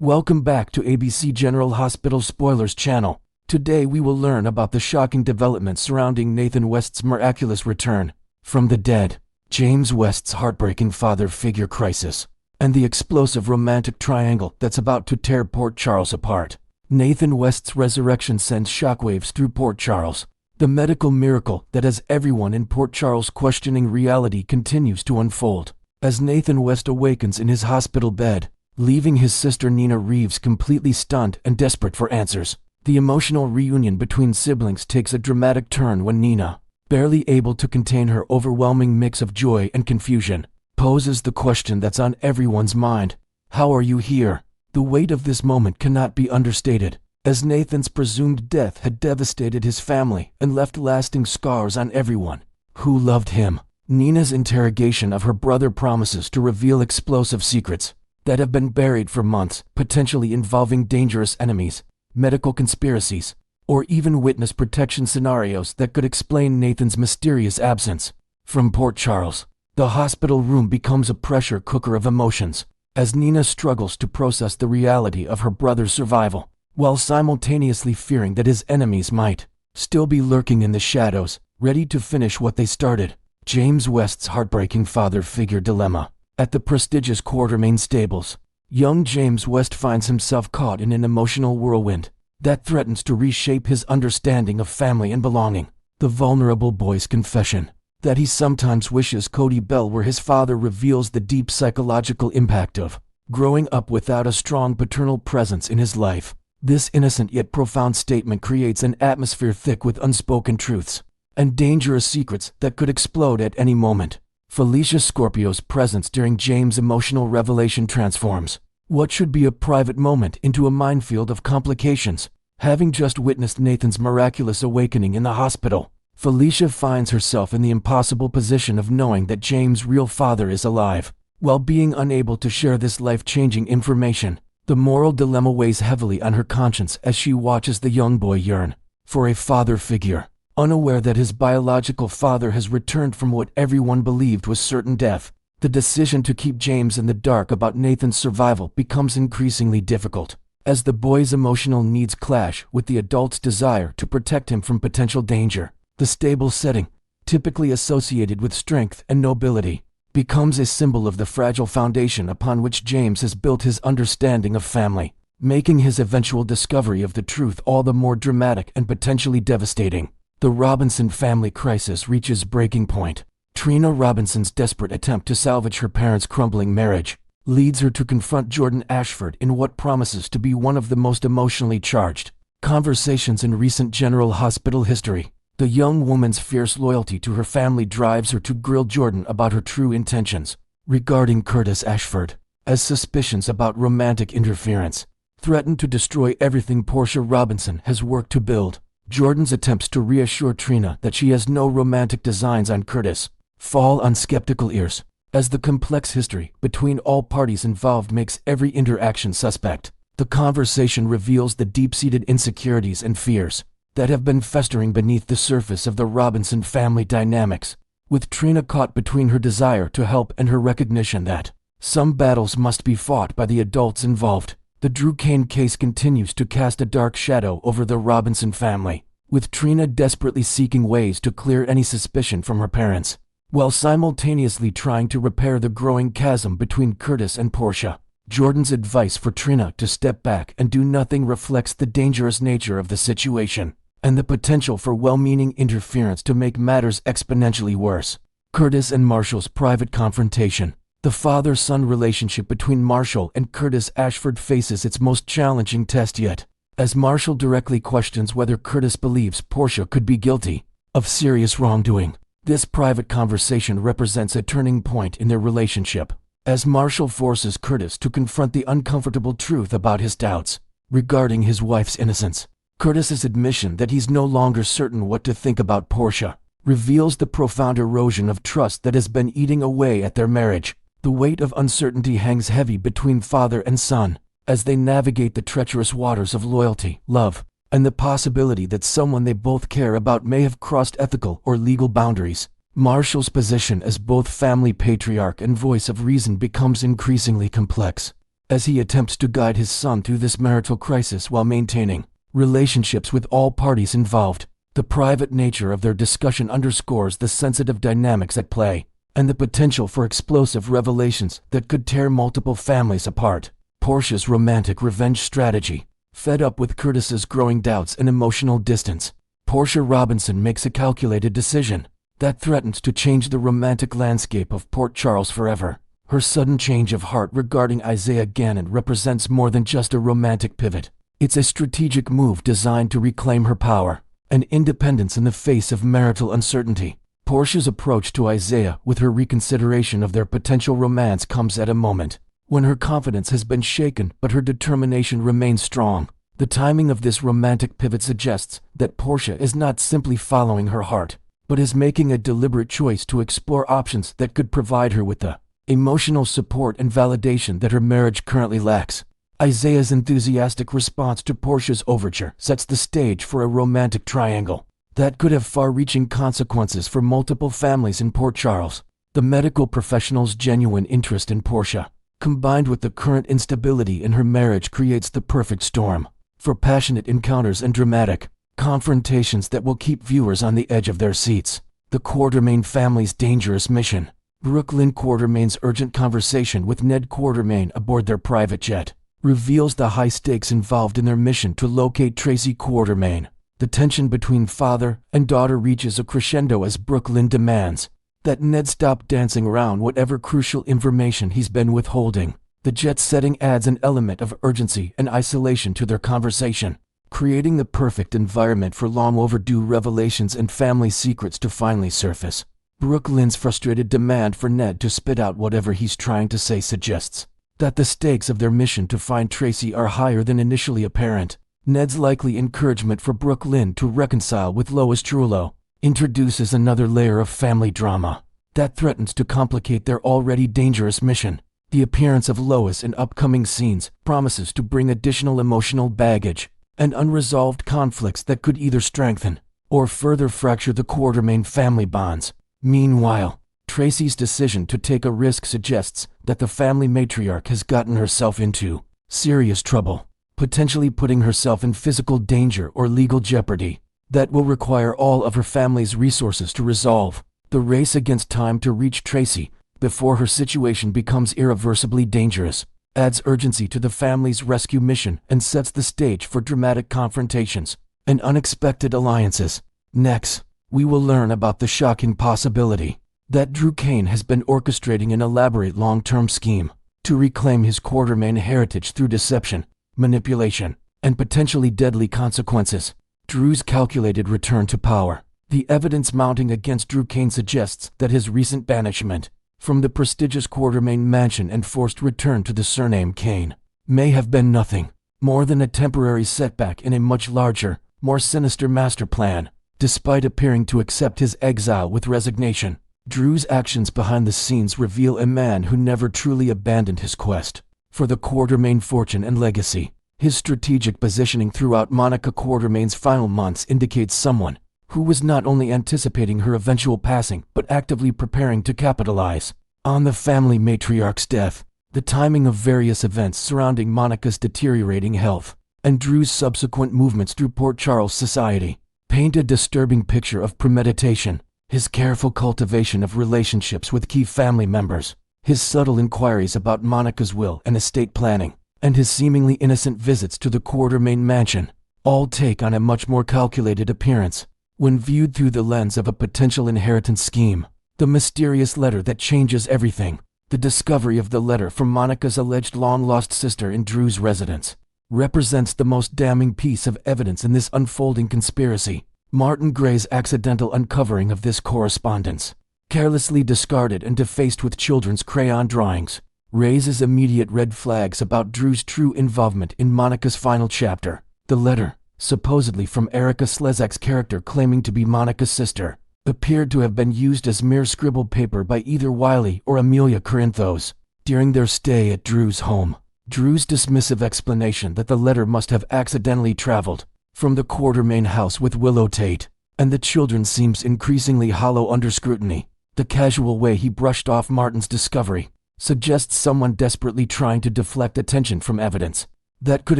Welcome back to ABC General Hospital Spoilers channel. Today we will learn about the shocking developments surrounding Nathan West's miraculous return from the dead, James West's heartbreaking father figure crisis, and the explosive romantic triangle that's about to tear Port Charles apart. Nathan West's resurrection sends shockwaves through Port Charles. The medical miracle that has everyone in Port Charles questioning reality continues to unfold. As Nathan West awakens in his hospital bed, leaving his sister Nina Reeves completely stunned and desperate for answers. The emotional reunion between siblings takes a dramatic turn when Nina, barely able to contain her overwhelming mix of joy and confusion, poses the question that's on everyone's mind. How are you here? The weight of this moment cannot be understated, as Nathan's presumed death had devastated his family and left lasting scars on everyone who loved him. Nina's interrogation of her brother promises to reveal explosive secrets that have been buried for months, potentially involving dangerous enemies, medical conspiracies, or even witness protection scenarios that could explain Nathan's mysterious absence from Port Charles. The hospital room becomes a pressure cooker of emotions as Nina struggles to process the reality of her brother's survival, while simultaneously fearing that his enemies might still be lurking in the shadows, ready to finish what they started. James West's heartbreaking father figure dilemma. At the prestigious Quartermaines stables, young James West finds himself caught in an emotional whirlwind that threatens to reshape his understanding of family and belonging. The vulnerable boy's confession that he sometimes wishes Cody Bell were his father reveals the deep psychological impact of growing up without a strong paternal presence in his life. This innocent yet profound statement creates an atmosphere thick with unspoken truths and dangerous secrets that could explode at any moment. Felicia Scorpio's presence during James' emotional revelation transforms what should be a private moment into a minefield of complications. Having just witnessed Nathan's miraculous awakening in the hospital, Felicia finds herself in the impossible position of knowing that James' real father is alive, while being unable to share this life-changing information. The moral dilemma weighs heavily on her conscience as she watches the young boy yearn for a father figure, unaware that his biological father has returned from what everyone believed was certain death. The decision to keep James in the dark about Nathan's survival becomes increasingly difficult, as the boy's emotional needs clash with the adult's desire to protect him from potential danger. The stable setting, typically associated with strength and nobility, becomes a symbol of the fragile foundation upon which James has built his understanding of family, making his eventual discovery of the truth all the more dramatic and potentially devastating. The Robinson family crisis reaches breaking point. Trina Robinson's desperate attempt to salvage her parents' crumbling marriage leads her to confront Jordan Ashford in what promises to be one of the most emotionally charged conversations in recent General Hospital history. The young woman's fierce loyalty to her family drives her to grill Jordan about her true intentions regarding Curtis Ashford, as suspicions about romantic interference threaten to destroy everything Portia Robinson has worked to build. Jordan's attempts to reassure Trina that she has no romantic designs on Curtis fall on skeptical ears, as the complex history between all parties involved makes every interaction suspect. The conversation reveals the deep-seated insecurities and fears that have been festering beneath the surface of the Robinson family dynamics, with Trina caught between her desire to help and her recognition that some battles must be fought by the adults involved. The Drew Kane case continues to cast a dark shadow over the Robinson family, with Trina desperately seeking ways to clear any suspicion from her parents, while simultaneously trying to repair the growing chasm between Curtis and Portia. Jordan's advice for Trina to step back and do nothing reflects the dangerous nature of the situation and the potential for well-meaning interference to make matters exponentially worse. Curtis and Marshall's private confrontation. The father-son relationship between Marshall and Curtis Ashford faces its most challenging test yet, as Marshall directly questions whether Curtis believes Portia could be guilty of serious wrongdoing. This private conversation represents a turning point in their relationship, as Marshall forces Curtis to confront the uncomfortable truth about his doubts regarding his wife's innocence. Curtis's admission that he's no longer certain what to think about Portia reveals the profound erosion of trust that has been eating away at their marriage. The weight of uncertainty hangs heavy between father and son as they navigate the treacherous waters of loyalty, love, and the possibility that someone they both care about may have crossed ethical or legal boundaries. Marshall's position as both family patriarch and voice of reason becomes increasingly complex, as he attempts to guide his son through this marital crisis while maintaining relationships with all parties involved. The private nature of their discussion underscores the sensitive dynamics at play and the potential for explosive revelations that could tear multiple families apart. Portia's romantic revenge strategy. Fed up with Curtis's growing doubts and emotional distance, Portia Robinson makes a calculated decision that threatens to change the romantic landscape of Port Charles forever. Her sudden change of heart regarding Isaiah Gannon represents more than just a romantic pivot. It's a strategic move designed to reclaim her power and independence in the face of marital uncertainty. Portia's approach to Isaiah with her reconsideration of their potential romance comes at a moment when her confidence has been shaken but her determination remains strong. The timing of this romantic pivot suggests that Portia is not simply following her heart, but is making a deliberate choice to explore options that could provide her with the emotional support and validation that her marriage currently lacks. Isaiah's enthusiastic response to Portia's overture sets the stage for a romantic triangle that could have far-reaching consequences for multiple families in Port Charles. The medical professional's genuine interest in Portia, combined with the current instability in her marriage, creates the perfect storm for passionate encounters and dramatic confrontations that will keep viewers on the edge of their seats. The Quartermaine family's dangerous mission. Brooklyn Quartermaine's urgent conversation with Ned Quartermaine aboard their private jet reveals the high stakes involved in their mission to locate Tracy Quartermaine. The tension between father and daughter reaches a crescendo as Brooklyn demands that Ned stop dancing around whatever crucial information he's been withholding. The jet setting adds an element of urgency and isolation to their conversation, creating the perfect environment for long overdue revelations and family secrets to finally surface. Brooklyn's frustrated demand for Ned to spit out whatever he's trying to say suggests that the stakes of their mission to find Tracy are higher than initially apparent. Ned's likely encouragement for Brooklyn to reconcile with Lois Trullo introduces another layer of family drama that threatens to complicate their already dangerous mission. The appearance of Lois in upcoming scenes promises to bring additional emotional baggage and unresolved conflicts that could either strengthen or further fracture the Quartermaine family bonds. Meanwhile, Tracy's decision to take a risk suggests that the family matriarch has gotten herself into serious trouble, potentially putting herself in physical danger or legal jeopardy that will require all of her family's resources to resolve. The race against time to reach Tracy before her situation becomes irreversibly dangerous adds urgency to the family's rescue mission and sets the stage for dramatic confrontations and unexpected alliances. Next, we will learn about the shocking possibility that Drew Kane has been orchestrating an elaborate long-term scheme to reclaim his Quartermaine heritage through deception, manipulation, and potentially deadly consequences. Drew's calculated return to power. The evidence mounting against Drew Kane suggests that his recent banishment from the prestigious Quartermaine mansion and forced return to the surname Kane may have been nothing more than a temporary setback in a much larger, more sinister master plan. Despite appearing to accept his exile with resignation, Drew's actions behind the scenes reveal a man who never truly abandoned his quest for the Quartermaine fortune and legacy. His strategic positioning throughout Monica Quartermaine's final months indicates someone who was not only anticipating her eventual passing but actively preparing to capitalize on the family matriarch's death. The timing of various events surrounding Monica's deteriorating health and Drew's subsequent movements through Port Charles society paint a disturbing picture of premeditation. His careful cultivation of relationships with key family members, his subtle inquiries about Monica's will and estate planning, and his seemingly innocent visits to the Quartermaine mansion all take on a much more calculated appearance when viewed through the lens of a potential inheritance scheme. The mysterious letter that changes everything. The discovery of the letter from Monica's alleged long-lost sister in Drew's residence represents the most damning piece of evidence in this unfolding conspiracy. Martin Gray's accidental uncovering of this correspondence, carelessly discarded and defaced with children's crayon drawings, raises immediate red flags about Drew's true involvement in Monica's final chapter. The letter, supposedly from Erica Slezak's character claiming to be Monica's sister, appeared to have been used as mere scribbled paper by either Wiley or Amelia Corinthos during their stay at Drew's home. Drew's dismissive explanation that the letter must have accidentally traveled from the Quartermaine house with Willow Tate and the children seems increasingly hollow under scrutiny. The casual way he brushed off Martin's discovery suggests someone desperately trying to deflect attention from evidence that could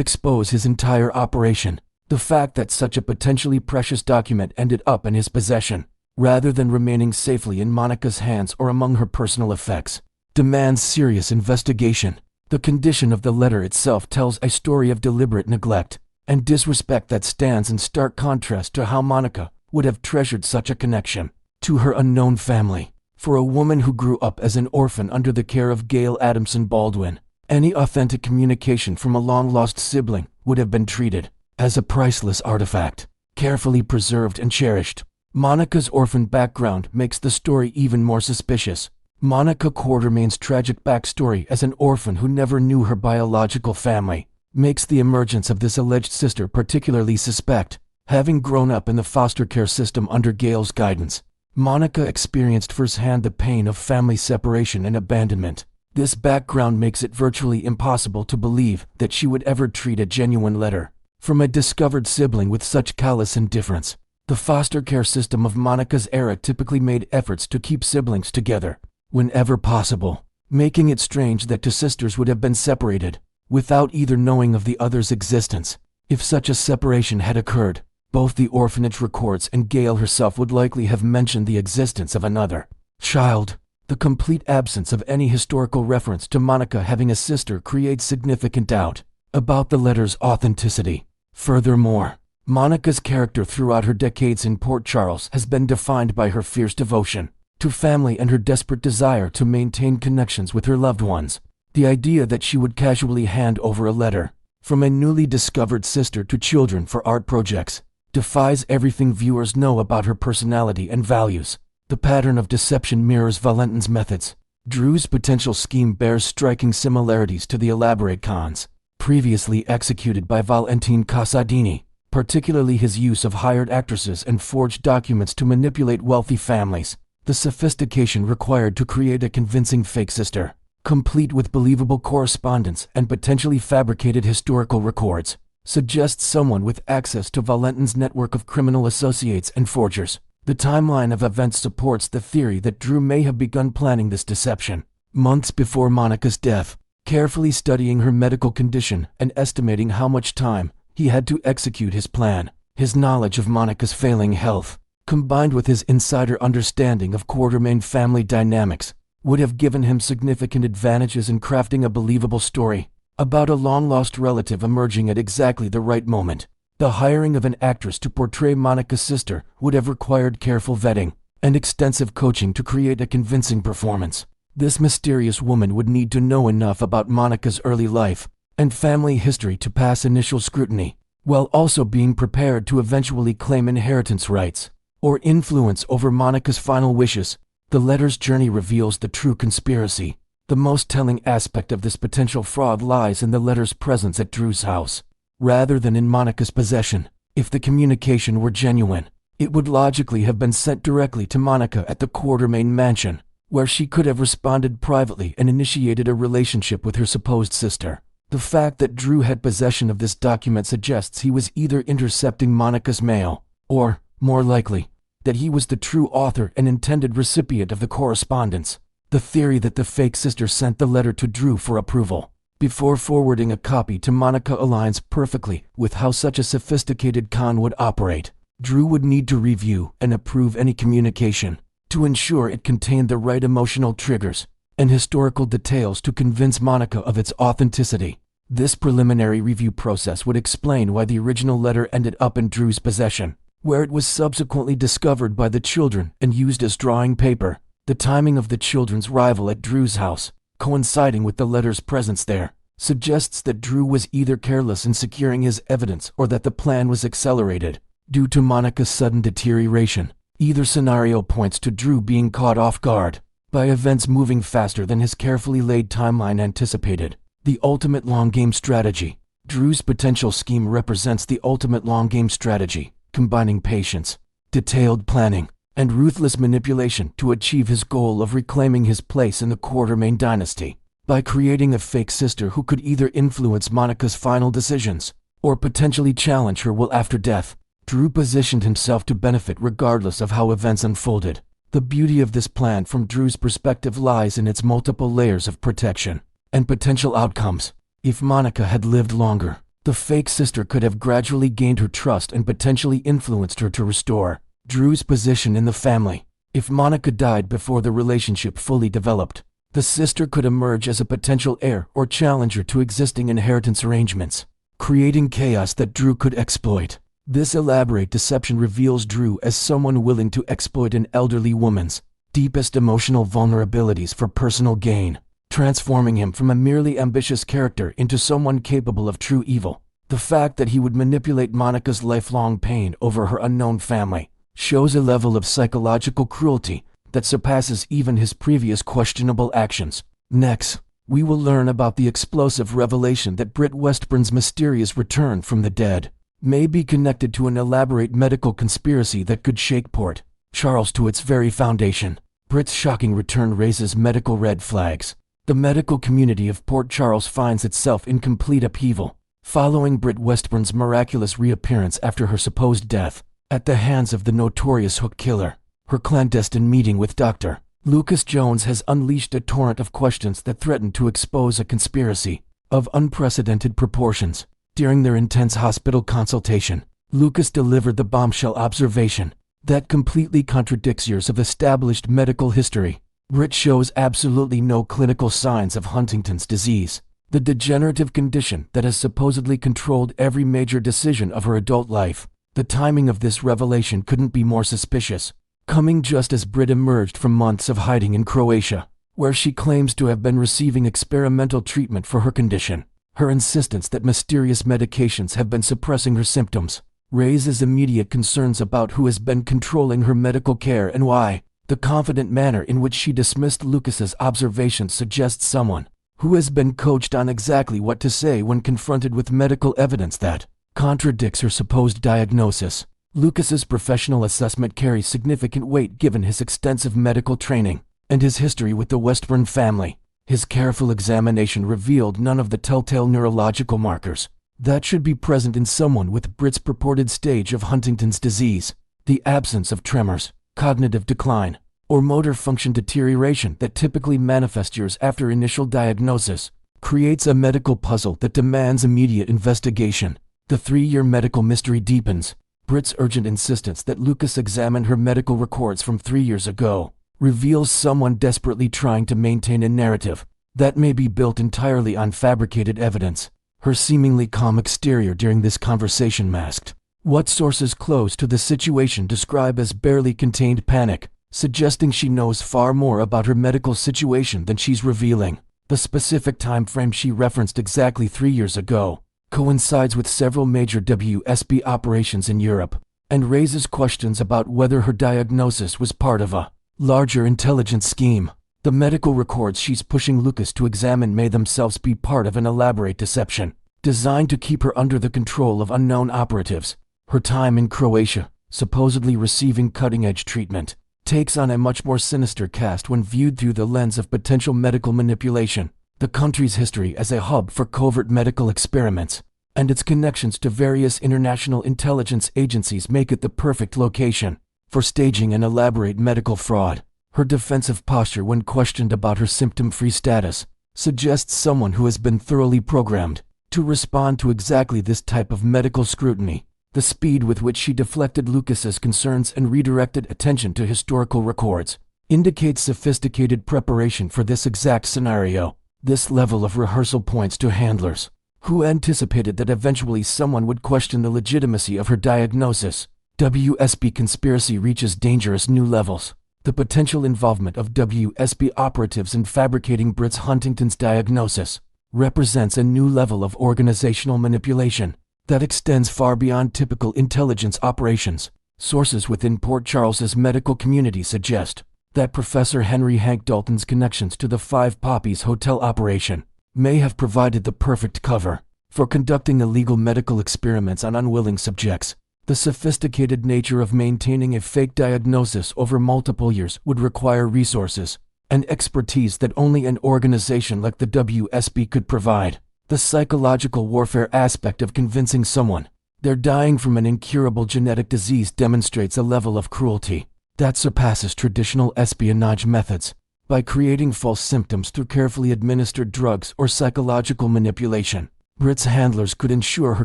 expose his entire operation. The fact that such a potentially precious document ended up in his possession, rather than remaining safely in Monica's hands or among her personal effects, demands serious investigation. The condition of the letter itself tells a story of deliberate neglect and disrespect that stands in stark contrast to how Monica would have treasured such a connection to her unknown family. For a woman who grew up as an orphan under the care of Gail Adamson Baldwin, any authentic communication from a long-lost sibling would have been treated as a priceless artifact, carefully preserved and cherished. Monica's orphan background makes the story even more suspicious. Monica Quartermaine's tragic backstory as an orphan who never knew her biological family makes the emergence of this alleged sister particularly suspect. Having grown up in the foster care system under Gail's guidance, Monica experienced firsthand the pain of family separation and abandonment. This background makes it virtually impossible to believe that she would ever treat a genuine letter from a discovered sibling with such callous indifference. The foster care system of Monica's era typically made efforts to keep siblings together whenever possible, making it strange that two sisters would have been separated without either knowing of the other's existence. If such a separation had occurred, both the orphanage records and Gail herself would likely have mentioned the existence of another child. The complete absence of any historical reference to Monica having a sister creates significant doubt about the letter's authenticity. Furthermore, Monica's character throughout her decades in Port Charles has been defined by her fierce devotion to family and her desperate desire to maintain connections with her loved ones. The idea that she would casually hand over a letter from a newly discovered sister to children for art projects defies everything viewers know about her personality and values. The pattern of deception mirrors Valentin's methods. Drew's potential scheme bears striking similarities to the elaborate cons previously executed by Valentin Casadini, particularly his use of hired actresses and forged documents to manipulate wealthy families. The sophistication required to create a convincing fake sister, complete with believable correspondence and potentially fabricated historical records, suggests someone with access to Valentin's network of criminal associates and forgers. The timeline of events supports the theory that Drew may have begun planning this deception months before Monica's death, carefully studying her medical condition and estimating how much time he had to execute his plan. His knowledge of Monica's failing health, combined with his insider understanding of Quartermaine family dynamics, would have given him significant advantages in crafting a believable story about a long-lost relative emerging at exactly the right moment. The hiring of an actress to portray Monica's sister would have required careful vetting and extensive coaching to create a convincing performance. This mysterious woman would need to know enough about Monica's early life and family history to pass initial scrutiny, while also being prepared to eventually claim inheritance rights or influence over Monica's final wishes. The letter's journey reveals the true conspiracy. The most telling aspect of this potential fraud lies in the letter's presence at Drew's house, rather than in Monica's possession. If the communication were genuine, it would logically have been sent directly to Monica at the Quartermaine mansion, where she could have responded privately and initiated a relationship with her supposed sister. The fact that Drew had possession of this document suggests he was either intercepting Monica's mail, or, more likely, that he was the true author and intended recipient of the correspondence. The theory that the fake sister sent the letter to Drew for approval before forwarding a copy to Monica aligns perfectly with how such a sophisticated con would operate. Drew would need to review and approve any communication to ensure it contained the right emotional triggers and historical details to convince Monica of its authenticity. This preliminary review process would explain why the original letter ended up in Drew's possession, where it was subsequently discovered by the children and used as drawing paper. The timing of the children's arrival at Drew's house, coinciding with the letter's presence there, suggests that Drew was either careless in securing his evidence or that the plan was accelerated due to Monica's sudden deterioration. Either scenario points to Drew being caught off guard by events moving faster than his carefully laid timeline anticipated. The ultimate long-game strategy. Drew's potential scheme represents the ultimate long-game strategy, combining patience, detailed planning, and ruthless manipulation to achieve his goal of reclaiming his place in the Quartermaine dynasty. By creating a fake sister who could either influence Monica's final decisions or potentially challenge her will after death, Drew positioned himself to benefit regardless of how events unfolded. The beauty of this plan from Drew's perspective lies in its multiple layers of protection and potential outcomes. If Monica had lived longer, the fake sister could have gradually gained her trust and potentially influenced her to restore Drew's position in the family. If Monica died before the relationship fully developed, the sister could emerge as a potential heir or challenger to existing inheritance arrangements, creating chaos that Drew could exploit. This elaborate deception reveals Drew as someone willing to exploit an elderly woman's deepest emotional vulnerabilities for personal gain, transforming him from a merely ambitious character into someone capable of true evil. The fact that he would manipulate Monica's lifelong pain over her unknown family shows a level of psychological cruelty that surpasses even his previous questionable actions. Next, we will learn about the explosive revelation that Britt Westburn's mysterious return from the dead may be connected to an elaborate medical conspiracy that could shake Port Charles to its very foundation. Britt's shocking return raises medical red flags. The medical community of Port Charles finds itself in complete upheaval, following Britt Westburn's miraculous reappearance after her supposed death at the hands of the notorious Hook Killer. Her clandestine meeting with Dr. Lucas Jones has unleashed a torrent of questions that threaten to expose a conspiracy of unprecedented proportions. During their intense hospital consultation, Lucas delivered the bombshell observation that completely contradicts years of established medical history. Britt shows absolutely no clinical signs of Huntington's disease, the degenerative condition that has supposedly controlled every major decision of her adult life. The timing of this revelation couldn't be more suspicious, coming just as Britt emerged from months of hiding in Croatia, where she claims to have been receiving experimental treatment for her condition. Her insistence that mysterious medications have been suppressing her symptoms raises immediate concerns about who has been controlling her medical care and why. The confident manner in which she dismissed Lucas's observations suggests someone who has been coached on exactly what to say when confronted with medical evidence that contradicts her supposed diagnosis. Lucas's professional assessment carries significant weight given his extensive medical training and his history with the Westburn family. His careful examination revealed none of the telltale neurological markers that should be present in someone with Britt's purported stage of Huntington's disease. The absence of tremors, cognitive decline, or motor function deterioration that typically manifest years after initial diagnosis creates a medical puzzle that demands immediate investigation. The 3-year medical mystery deepens. Britt's urgent insistence that Lucas examine her medical records from 3 years ago reveals someone desperately trying to maintain a narrative that may be built entirely on fabricated evidence. Her seemingly calm exterior during this conversation masked what sources close to the situation describe as barely contained panic, suggesting she knows far more about her medical situation than she's revealing. The specific time frame she referenced, exactly 3 years ago, coincides with several major WSB operations in Europe and raises questions about whether her diagnosis was part of a larger intelligence scheme. The medical records she's pushing Lucas to examine may themselves be part of an elaborate deception designed to keep her under the control of unknown operatives. Her time in Croatia, supposedly receiving cutting-edge treatment, takes on a much more sinister cast when viewed through the lens of potential medical manipulation. The country's history as a hub for covert medical experiments and its connections to various international intelligence agencies make it the perfect location for staging an elaborate medical fraud. Her defensive posture when questioned about her symptom-free status suggests someone who has been thoroughly programmed to respond to exactly this type of medical scrutiny. The speed with which she deflected Lucas's concerns and redirected attention to historical records indicates sophisticated preparation for this exact scenario. This level of rehearsal points to handlers who anticipated that eventually someone would question the legitimacy of her diagnosis. WSB conspiracy reaches dangerous new levels. The potential involvement of WSB operatives in fabricating Britt's Huntington's diagnosis represents a new level of organizational manipulation that extends far beyond typical intelligence operations. Sources within Port Charles's medical community suggest that Professor Henry Hank Dalton's connections to the Five Poppies hotel operation may have provided the perfect cover for conducting illegal medical experiments on unwilling subjects. The sophisticated nature of maintaining a fake diagnosis over multiple years would require resources and expertise that only an organization like the WSB could provide. The psychological warfare aspect of convincing someone they're dying from an incurable genetic disease demonstrates a level of cruelty that surpasses traditional espionage methods. By creating false symptoms through carefully administered drugs or psychological manipulation, Britt's handlers could ensure her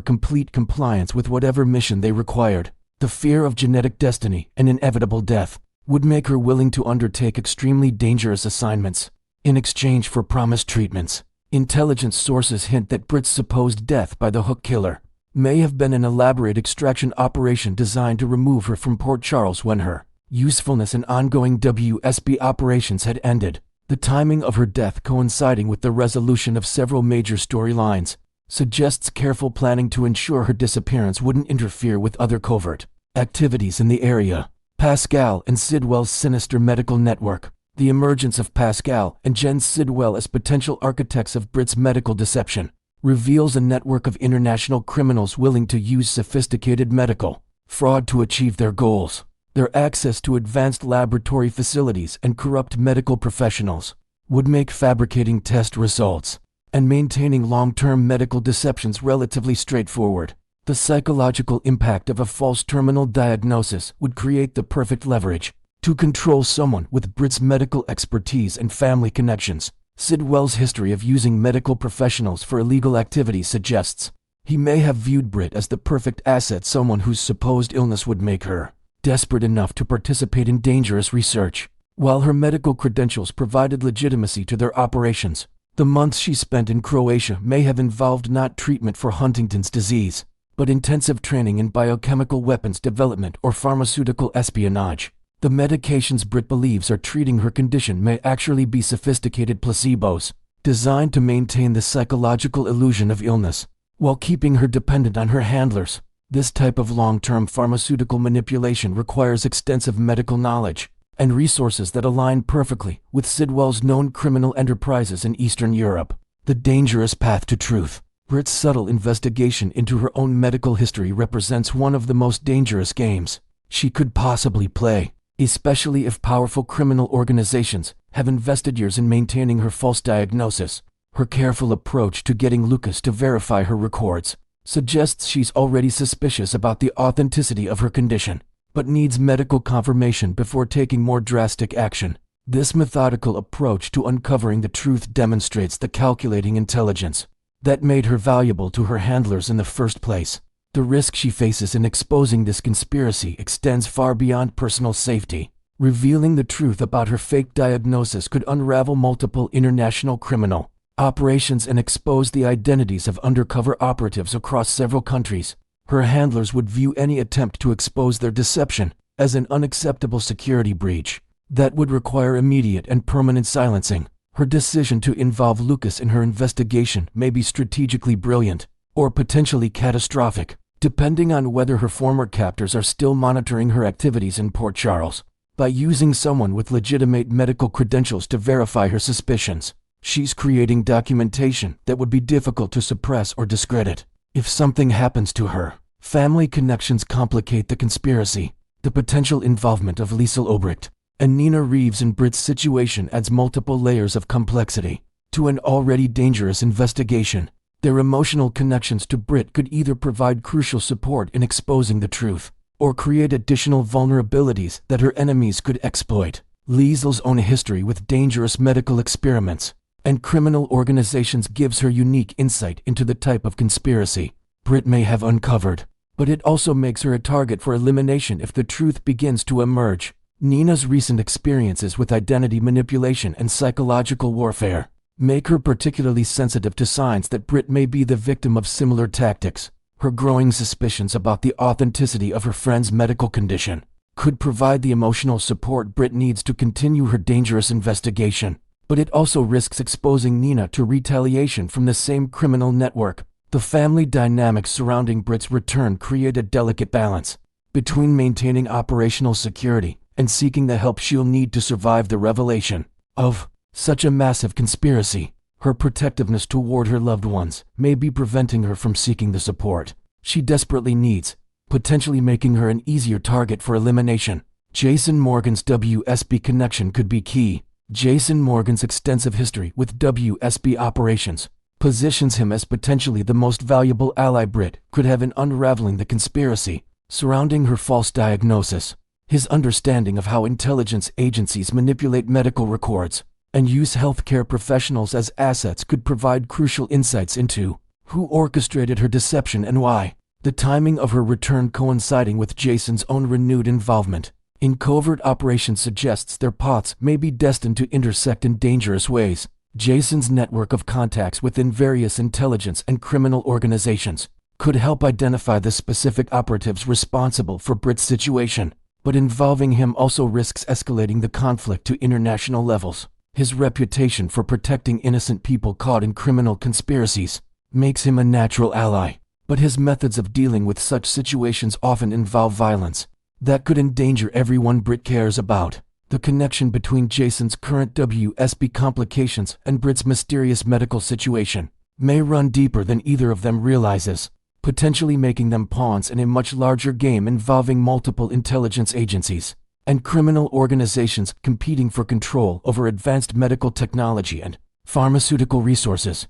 complete compliance with whatever mission they required. The fear of genetic destiny and inevitable death would make her willing to undertake extremely dangerous assignments in exchange for promised treatments. Intelligence sources hint that Britt's supposed death by the Hook Killer may have been an elaborate extraction operation designed to remove her from Port Charles when her usefulness in ongoing WSB operations had ended. The timing of her death coinciding with the resolution of several major storylines suggests careful planning to ensure her disappearance wouldn't interfere with other covert activities in the area. Pascal and Sidwell's sinister medical network. The emergence of Pascal and Jen Sidwell as potential architects of Britt's medical deception reveals a network of international criminals willing to use sophisticated medical fraud to achieve their goals. Their access to advanced laboratory facilities and corrupt medical professionals would make fabricating test results and maintaining long-term medical deceptions relatively straightforward. The psychological impact of a false terminal diagnosis would create the perfect leverage to control someone with Britt's medical expertise and family connections. Sidwell's history of using medical professionals for illegal activities suggests he may have viewed Britt as the perfect asset, someone whose supposed illness would make her desperate enough to participate in dangerous research. While her medical credentials provided legitimacy to their operations, the months she spent in Croatia may have involved not treatment for Huntington's disease, but intensive training in biochemical weapons development or pharmaceutical espionage. The medications Britt believes are treating her condition may actually be sophisticated placebos, designed to maintain the psychological illusion of illness, while keeping her dependent on her handlers. This type of long-term pharmaceutical manipulation requires extensive medical knowledge and resources that align perfectly with Sidwell's known criminal enterprises in Eastern Europe. The dangerous path to truth. Britt's subtle investigation into her own medical history represents one of the most dangerous games she could possibly play, especially if powerful criminal organizations have invested years in maintaining her false diagnosis. Her careful approach to getting Lucas to verify her records suggests she's already suspicious about the authenticity of her condition, but needs medical confirmation before taking more drastic action. This methodical approach to uncovering the truth demonstrates the calculating intelligence that made her valuable to her handlers in the first place. The risk she faces in exposing this conspiracy extends far beyond personal safety. Revealing the truth about her fake diagnosis could unravel multiple international criminal operations and expose the identities of undercover operatives across several countries. Her handlers would view any attempt to expose their deception as an unacceptable security breach that would require immediate and permanent silencing. Her decision to involve Lucas in her investigation may be strategically brilliant or potentially catastrophic, depending on whether her former captors are still monitoring her activities in Port Charles. By using someone with legitimate medical credentials to verify her suspicions, she's creating documentation that would be difficult to suppress or discredit. If something happens to her, family connections complicate the conspiracy. The potential involvement of Liesel Obrecht and Nina Reeves in Britt's situation adds multiple layers of complexity to an already dangerous investigation. Their emotional connections to Britt could either provide crucial support in exposing the truth or create additional vulnerabilities that her enemies could exploit. Liesel's own history with dangerous medical experiments and criminal organizations gives her unique insight into the type of conspiracy Britt may have uncovered, but it also makes her a target for elimination if the truth begins to emerge. Nina's recent experiences with identity manipulation and psychological warfare make her particularly sensitive to signs that Britt may be the victim of similar tactics. Her growing suspicions about the authenticity of her friend's medical condition could provide the emotional support Britt needs to continue her dangerous investigation, but it also risks exposing Nina to retaliation from the same criminal network. The family dynamics surrounding Britt's return create a delicate balance between maintaining operational security and seeking the help she'll need to survive the revelation of such a massive conspiracy. Her protectiveness toward her loved ones may be preventing her from seeking the support she desperately needs, potentially making her an easier target for elimination. Jason Morgan's WSB connection could be key. Jason Morgan's extensive history with WSB operations positions him as potentially the most valuable ally Britt could have in unraveling the conspiracy surrounding her false diagnosis. His understanding of how intelligence agencies manipulate medical records and use healthcare professionals as assets could provide crucial insights into who orchestrated her deception and why. The timing of her return coinciding with Jason's own renewed involvement in covert operations suggests their paths may be destined to intersect in dangerous ways. Jason's network of contacts within various intelligence and criminal organizations could help identify the specific operatives responsible for Britt's situation, but involving him also risks escalating the conflict to international levels. His reputation for protecting innocent people caught in criminal conspiracies makes him a natural ally, but his methods of dealing with such situations often involve violence that could endanger everyone Britt cares about. The connection between Jason's current WSB complications and Britt's mysterious medical situation may run deeper than either of them realizes, potentially making them pawns in a much larger game involving multiple intelligence agencies and criminal organizations competing for control over advanced medical technology and pharmaceutical resources.